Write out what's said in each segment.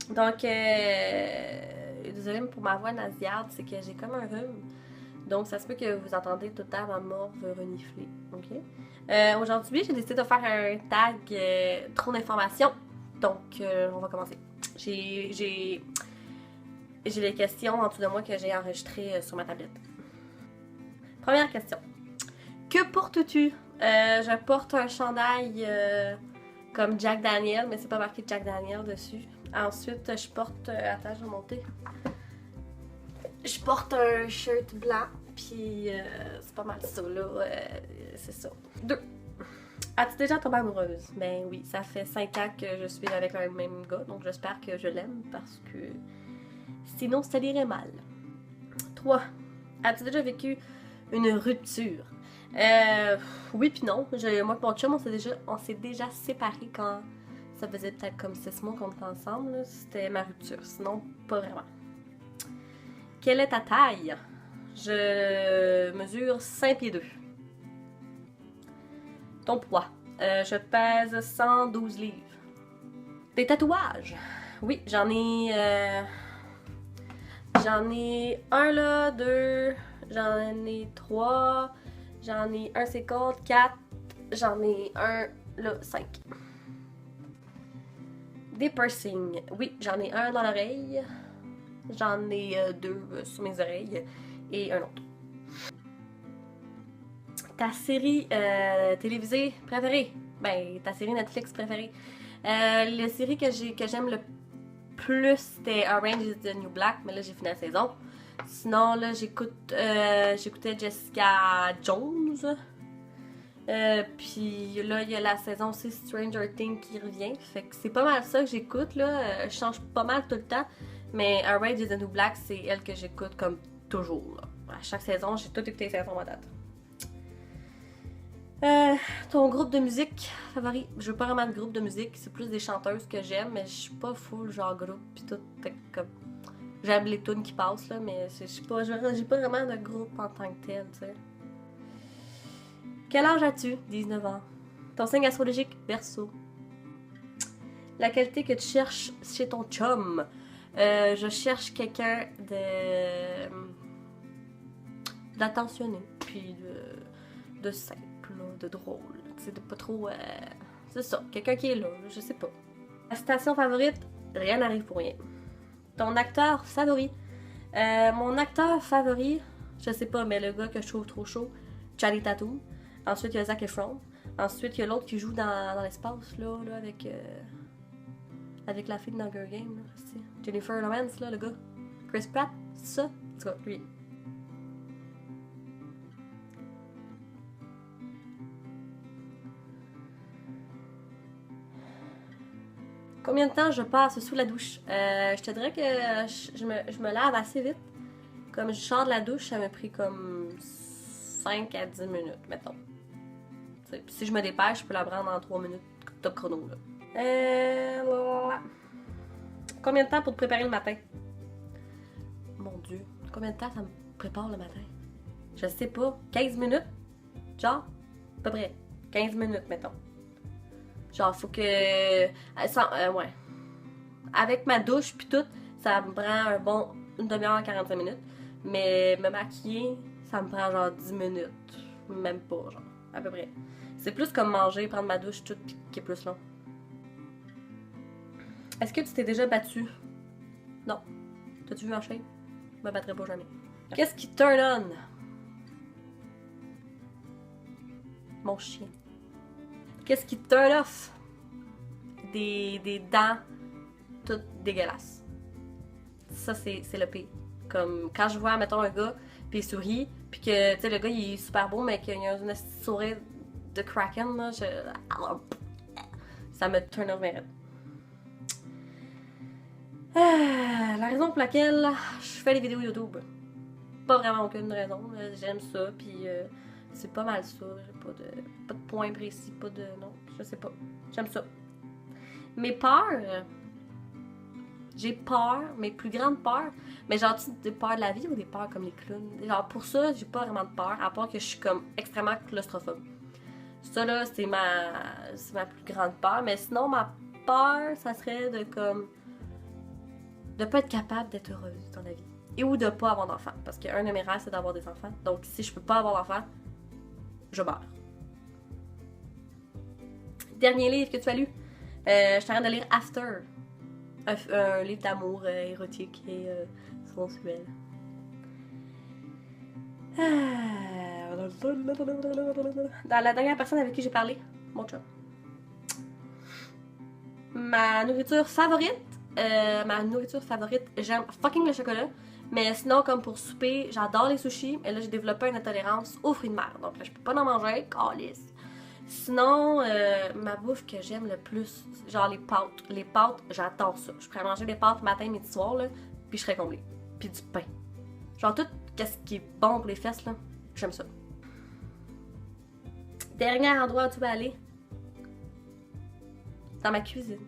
Donc, désolée pour ma voix nasillarde, c'est que j'ai comme un rhume. Donc, ça se peut que vous entendez tout le temps ma morve renifler. OK? Aujourd'hui, j'ai décidé de faire un tag trop d'informations. Donc, on va commencer. J'ai les questions en dessous de moi que j'ai enregistrées sur ma tablette. Première question. Que portes-tu? Je porte un chandail comme Jack Daniel, mais c'est pas marqué Jack Daniel dessus. Ensuite, je porte... attends, je vais monter. Je porte un shirt blanc, puis c'est pas mal ça, là. C'est ça. 2. As-tu déjà tombé amoureuse? Ben oui, ça fait 5 ans que je suis avec le même gars, donc j'espère que je l'aime, parce que sinon, ça irait mal. 3. As-tu déjà vécu une rupture? Oui puis non. Moi et mon chum, on s'est déjà séparés quand ça faisait peut-être comme 6 mois qu'on était ensemble. C'était ma rupture. Sinon, pas vraiment. Quelle est ta taille? Je mesure 5 pieds 2. Ton poids? Je pèse 112 livres. Des tatouages? Oui, j'en ai un là, 2, j'en ai 3, j'en ai un c'est 4, j'en ai un là, 5. Des piercings. Oui, j'en ai un dans l'oreille, j'en ai 2 sur mes oreilles et un autre. Ta série télévisée préférée? Ben, ta série Netflix préférée. La série que j'aime le plus, c'était Orange is the New Black, mais là j'ai fini la saison. Sinon, là j'écoutais Jessica Jones. Puis là, il y a la saison aussi Stranger Things qui revient. Fait que c'est pas mal ça que j'écoute, là. Je change pas mal tout le temps. Mais Orange is the New Black, c'est elle que j'écoute comme toujours, là. À chaque saison, j'ai tout écouté les saisons à date. Ton groupe de musique favori? Je veux pas vraiment de groupe de musique, c'est plus des chanteuses que j'aime, mais je suis pas full genre groupe pis tout, comme... J'aime les tunes qui passent là, mais j'ai pas vraiment de groupe en tant que tel, tu sais. Quel âge as-tu? 19 ans. Ton signe astrologique? Verseau. La qualité que tu cherches chez ton chum? Je cherche quelqu'un d'attentionné, puis de simple, de drôle, tu sais, de pas trop... c'est ça, quelqu'un qui est là, je sais pas. Ta station favorite? Rien n'arrive pour rien. Ton acteur favori? Mon acteur favori, je sais pas, mais le gars que je trouve trop chaud, Charlie Tatum. Ensuite, il y a Zac Efron. Ensuite, il y a l'autre qui joue dans l'espace, là avec la fille de Hunger Games, là, Jennifer Lawrence, là, le gars. Chris Pratt, c'est ça? En tout cas, lui. Combien de temps je passe sous la douche? Je te dirais que je me lave assez vite. Comme je sors de la douche, ça m'a pris comme 5 à 10 minutes, mettons. Puis si je me dépêche, je peux la prendre en 3 minutes, top chrono, là. Combien de temps pour te préparer le matin? Mon Dieu, combien de temps ça me prépare le matin? Je sais pas, 15 minutes? Genre, à peu près, 15 minutes, mettons. Genre, faut que... ouais. Avec ma douche pis tout, ça me prend une demi-heure, 45 minutes. Mais me maquiller, ça me prend genre 10 minutes. Même pas, genre, à peu près. C'est plus comme manger, prendre ma douche, tout, pis qui est plus long. Est-ce que tu t'es déjà battu? Non. T'as-tu vu un chien? Je me battrai pas jamais. Qu'est-ce qui turn on? Mon chien. Qu'est-ce qui turn off? Des dents toutes dégueulasses. Ça, c'est le pire. Comme quand je vois, mettons, un gars, puis il sourit, puis que, tu sais, le gars, il est super beau, mais qu'il a une sourire de Kraken, là, ça me turn off mes rêves. La raison pour laquelle je fais des vidéos YouTube. Pas vraiment aucune raison. J'aime ça, puis c'est pas mal ça. J'ai pas de point précis, pas de... Non, je sais pas. J'aime ça. Mes peurs... J'ai peur, mes plus grandes peurs, mais genre des peurs de la vie ou des peurs comme les clowns. Genre pour ça, j'ai pas vraiment de peur, à part que je suis comme extrêmement claustrophobe. Ça là, c'est ma plus grande peur. Mais sinon, ma peur, ça serait de comme de pas être capable d'être heureuse dans la vie. Et ou de pas avoir d'enfants. Parce qu'un de mes rêves, c'est d'avoir des enfants. Donc si je peux pas avoir d'enfants, je meurs. Dernier livre que tu as lu. Je suis en train de lire After. Un livre d'amour érotique et sensuel. Dans la dernière personne avec qui j'ai parlé, mon chum. Ma nourriture favorite, j'aime fucking le chocolat. Mais sinon, comme pour souper, j'adore les sushis. Et là, j'ai développé une intolérance aux fruits de mer. Donc là, je peux pas en manger, calice. Sinon, ma bouffe que j'aime le plus, genre les pâtes. Les pâtes, j'adore ça. Je pourrais manger des pâtes matin, midi, soir, là, puis je serais comblée. Puis du pain. Genre tout ce qui est bon pour les fesses, là, j'aime ça. Dernier endroit où tu vas aller? Dans ma cuisine.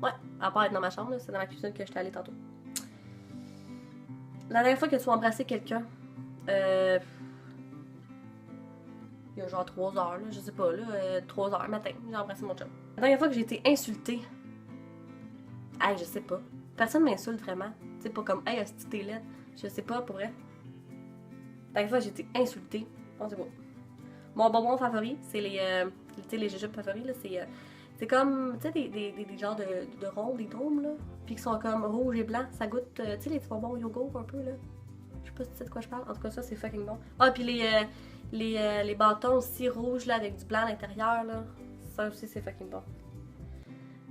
Ouais, à part être dans ma chambre, c'est dans ma cuisine que j'étais allée tantôt. La dernière fois que tu as embrassé quelqu'un, il y a genre 3 heures, là, je sais pas, là, 3 heures matin, j'ai embrassé mon chum. La dernière fois que j'ai été insultée, je sais pas. Personne m'insulte vraiment. Tu sais, pas comme, hey, est-ce que t'es laide? Je sais pas, pour vrai. La dernière fois que j'ai été insultée, bon, c'est bon. Mon bonbon favori, c'est les jujubes favoris, là, c'est comme, tu sais, des genres de ronds, des dômes, là, puis qui sont comme rouge et blanc, ça goûte, tu sais, les petits bonbons yogourt un peu, là. Je sais pas si tu sais de quoi je parle, en tout cas, ça, c'est fucking bon. Ah, puis les bâtons aussi rouges, là, avec du blanc à l'intérieur, là, ça aussi, c'est fucking bon.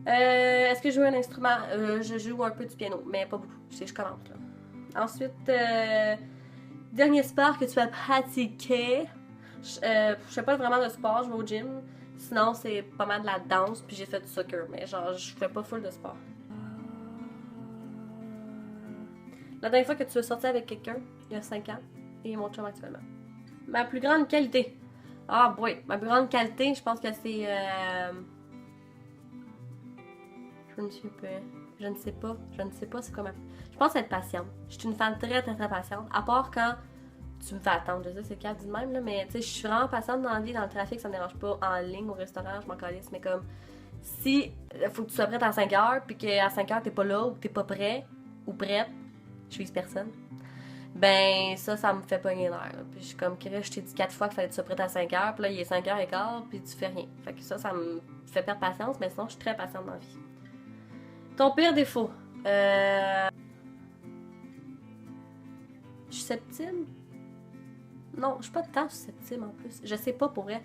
Est-ce que je joue un instrument? Je joue un peu du piano, mais pas beaucoup, je commence, là. Ensuite, dernier sport que tu as pratiqué. Je fais pas vraiment de sport, je vais au gym. Sinon, c'est pas mal de la danse, puis j'ai fait du soccer, mais genre, je fais pas full de sport. La dernière fois que tu es sorti avec quelqu'un, il y a 5 ans, et mon chum actuellement. Ma plus grande qualité. Ah, boy, ma plus grande qualité, je pense que c'est. Je ne sais pas. Je ne sais pas c'est quoi ma. Je pense être patiente. Je suis une femme très, très, très patiente. À part quand tu me fais attendre. Je sais, c'est le cas du même, là, mais tu sais, je suis vraiment patiente dans la vie, dans le trafic, ça me dérange pas. En ligne, au restaurant, je m'en calisse. Mais comme, si faut que tu sois prête à 5 heures, puis qu'à 5 heures, t'es pas là, ou que t'es pas prêt, ou prête, je vise personne, ben ça me fait pogner l'air. Puis je suis comme, Chris, je t'ai dit 4 fois qu'il fallait que tu sois prête à 5 heures, puis là, il est 5 heures et quart, puis tu fais rien. Fait que ça me fait perdre patience, mais sinon, je suis très patiente dans la vie. Ton pire défaut? Je suis susceptible? Non, je suis pas tant susceptible en plus. Je sais pas pour vrai.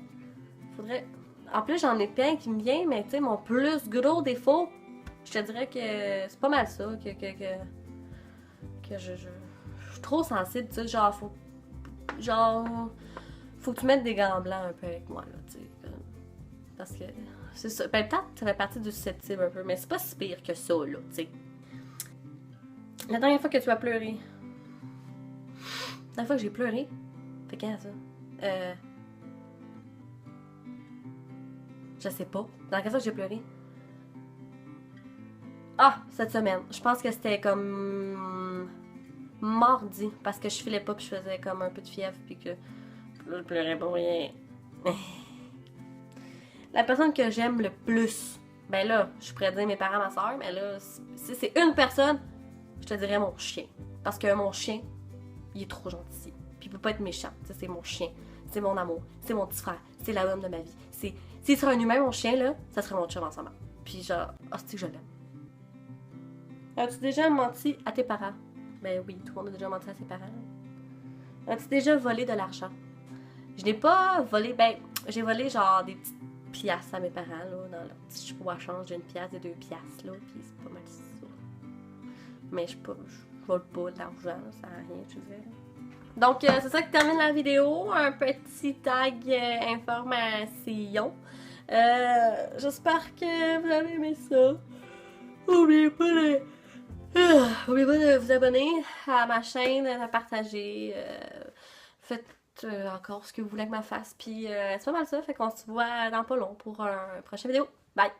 Faudrait. En plus, j'en ai plein qui me viennent, mais tu sais, mon plus gros défaut, je te dirais que c'est pas mal ça. Que je suis trop sensible, tu sais. Genre, faut que tu mettes des gants blancs un peu avec moi, là, tu sais. Parce que c'est ça. Ben, peut-être que ça fait partie du susceptible un peu, mais c'est pas si pire que ça, là, tu sais. La dernière fois que tu as pleuré. La dernière fois que j'ai pleuré. Fait quand ça? Je sais pas. Dans quelle fois que j'ai pleuré? Ah, cette semaine. Je pense que c'était comme mardi. Parce que je filais pas puis je faisais comme un peu de fièvre puis que je pleurais pour rien. La personne que j'aime le plus, ben là, je pourrais dire mes parents, ma soeur, mais là, si c'est une personne, je te dirais mon chien. Parce que mon chien, il est trop gentil. Puis il peut pas être méchant. Ça, c'est mon chien. C'est mon amour. C'est mon petit frère. C'est la homme de ma vie. S'il serait un humain, mon chien, là, ça serait mon chum ensemble. Puis genre, c'est que je l'aime. As-tu déjà menti à tes parents? Ben oui, tout le monde a déjà menti à ses parents. As-tu déjà volé de l'argent? Je n'ai pas volé, ben, j'ai volé genre des petites piastres à mes parents, là, dans leur petit chapeau à change d'une piastre et 2 piastres, là, puis c'est pas mal ça. Mais je vole pas de l'argent, ça n'a rien, je veux dire. Donc, c'est ça qui termine la vidéo. Un petit tag information. J'espère que vous avez aimé ça. N'oubliez pas de vous abonner à ma chaîne, de partager. Faites encore ce que vous voulez que ma fasse. Puis, c'est pas mal ça. Fait qu'on se voit dans pas long pour une prochaine vidéo. Bye!